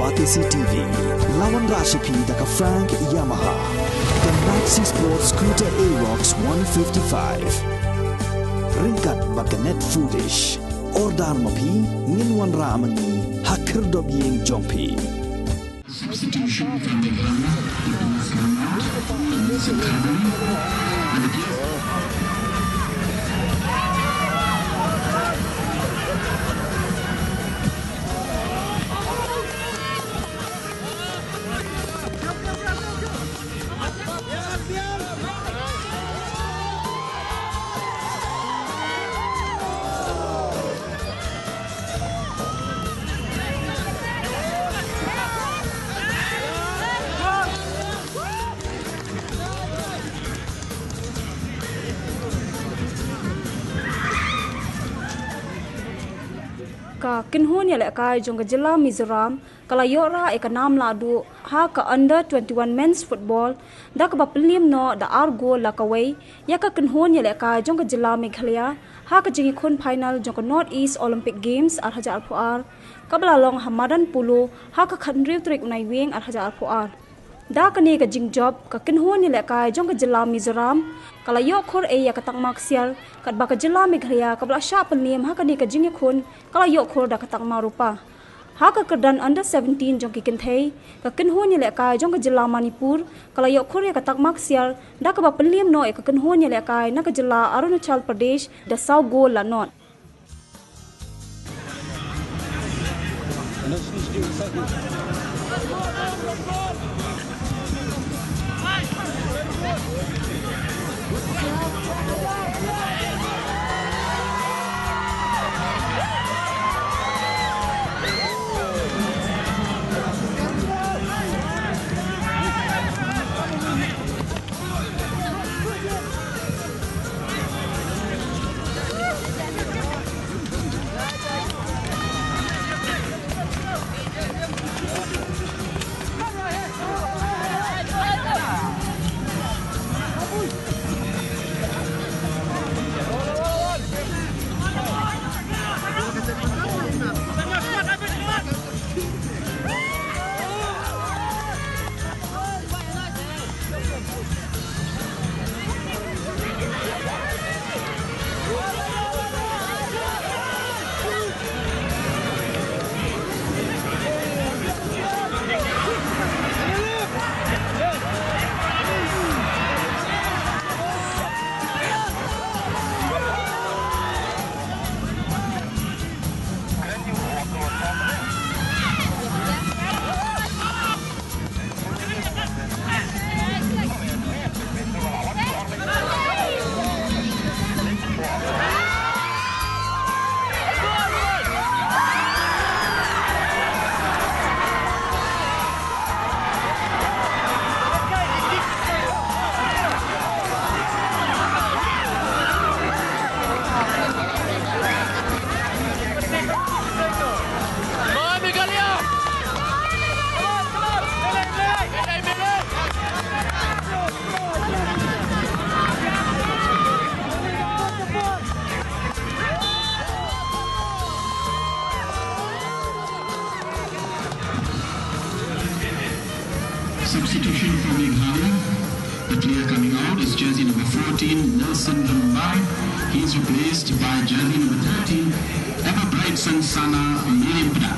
Batisi TV, lawan Rashipi daka Frank Yamaha, dan Maxi Sports Scooter Aerox 155. Ringkat baka net foodish, ordar mapi, nginwan ramani, hakir dobyeng jompi. Substitution from the ground. Ka kinhun ya lekai jong ke Jila Mizoram kala yora e ka nam ladu ha ka under 21 men's football da ka bapelim no da argo la ka wei ya ka kinhun ya lekai jong ke Jila Meghalaya ha ka jingi khun final jong ke North East Olympic Games ar haja alpuar ka bala long hamadan pulu ha ka khandriu trik unai wing ar haja alpuar da ka ni ka jing job ka kinhun ya lekai jong ke Jila Mizoram kala yok khor e ya ka tang maksial kat ba ka Jila Meghalaya ka bala sha pelim ha ka ni ka jingi khun kala yok khor da ka tang marupa ha ka kerdan under 17 jong ki kinthei ka kinhun ya lekai jong ka Jila Manipur kala yok khor ya ka tang maksial da ka ba pelim no e ka kinhun ya lekai na ka Jila Arunachal Pradesh da sau go la not Substitution from Meghalaya. The player coming out is jersey number 14, Nelson Lumbai. He is replaced by jersey number 13, Ever Brightson Sana Milimpda.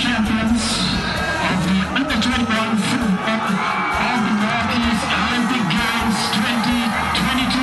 champions of the under-21 football of the Northeast Olympic Games 2022.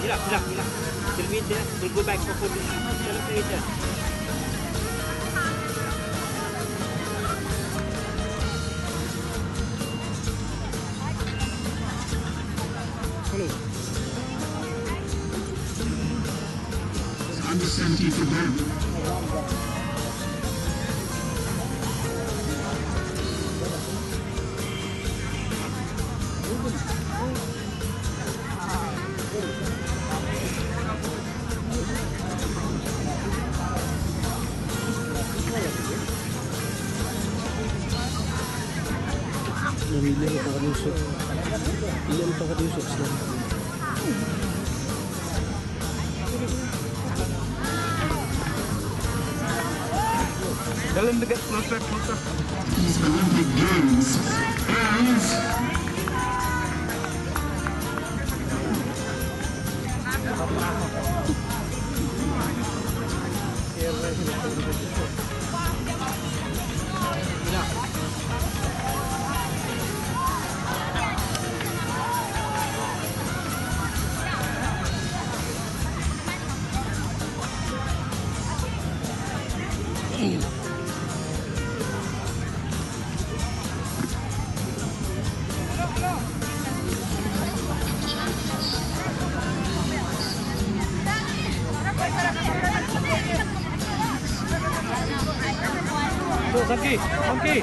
Hilang. Television, we'll go back for television. Hello. Under 17 football. Namili ko kadusok. Iyan pa kadusok sila. Dalam dekat closer. These Olympic Games is Samki.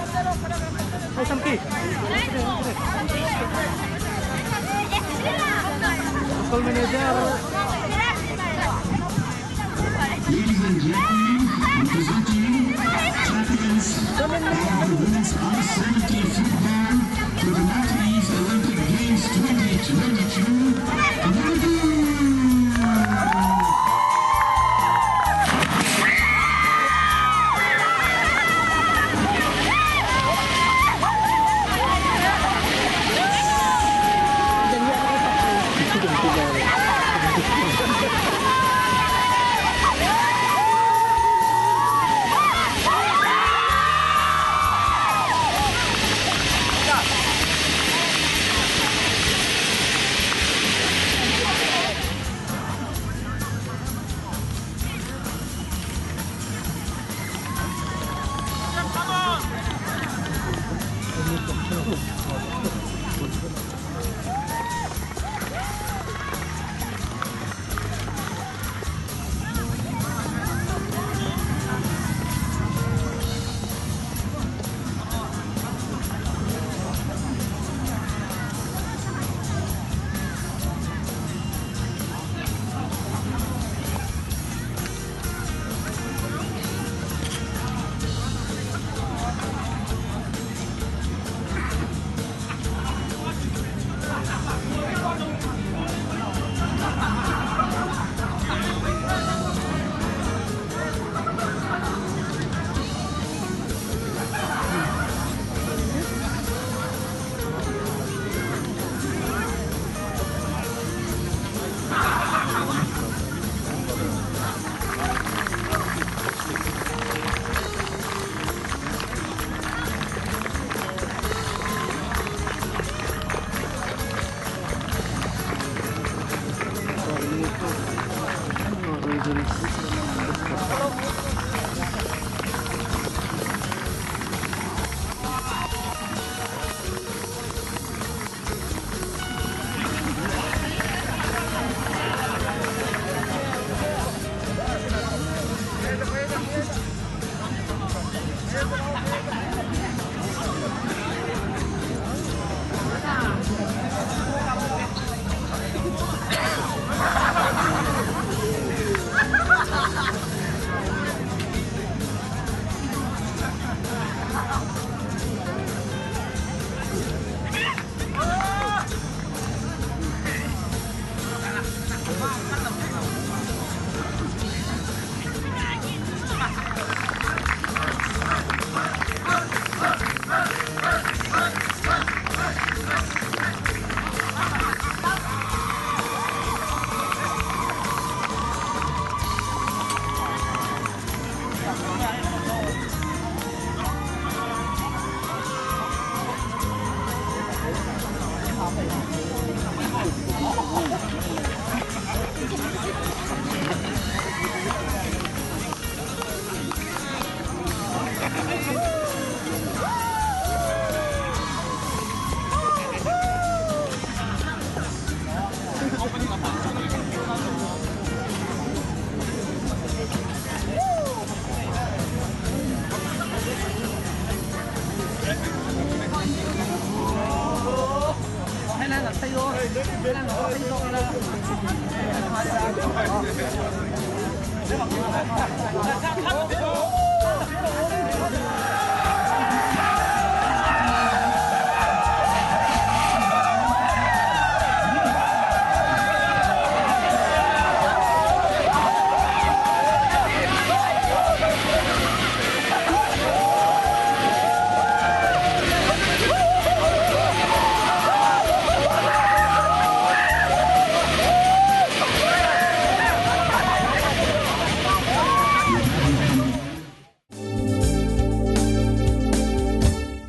Oh, Samki. Local manager. ladies and gentlemen, representing champions of the women's under-17 football to the Northeast Olympic Games 2022. Come